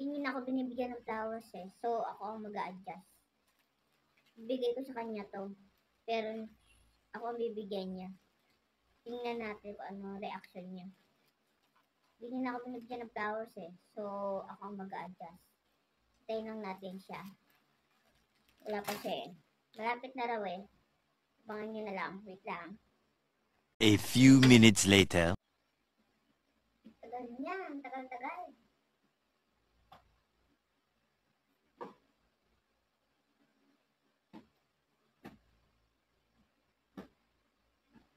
hindi na ako binibigyan ng flowers eh. So, ako ang mag-a-adjust. Bigay ko sa kanya to. Pero, ako ang bibigyan niya. Tingnan natin kung ano reaction niya. Hindi na ako binibigyan ng flowers eh. So, ako ang mag-a-adjust. Tayin lang natin siya. Wala pa siya eh. Malapit na raw eh. Abangan nyo na lang. Wait lang. A few minutes later. Tagal niya. Tagal-tagal.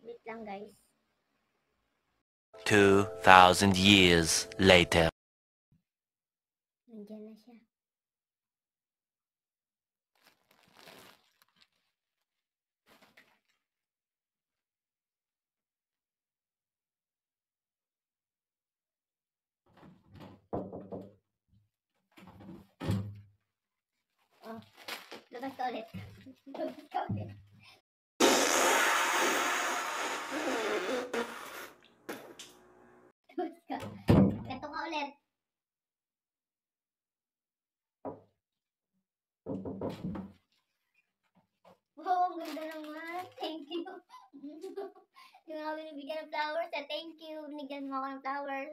Wait lang guys. 2,000 years later. Nandiyan na siya. Oh, labas ka ulit. Labas ka ulit. Labas ka. Gato ka ulit. Wow, ang ganda naman. Thank you. Yung nga binibigyan ng flowers, thank you. Binigyan mo ako ng flowers.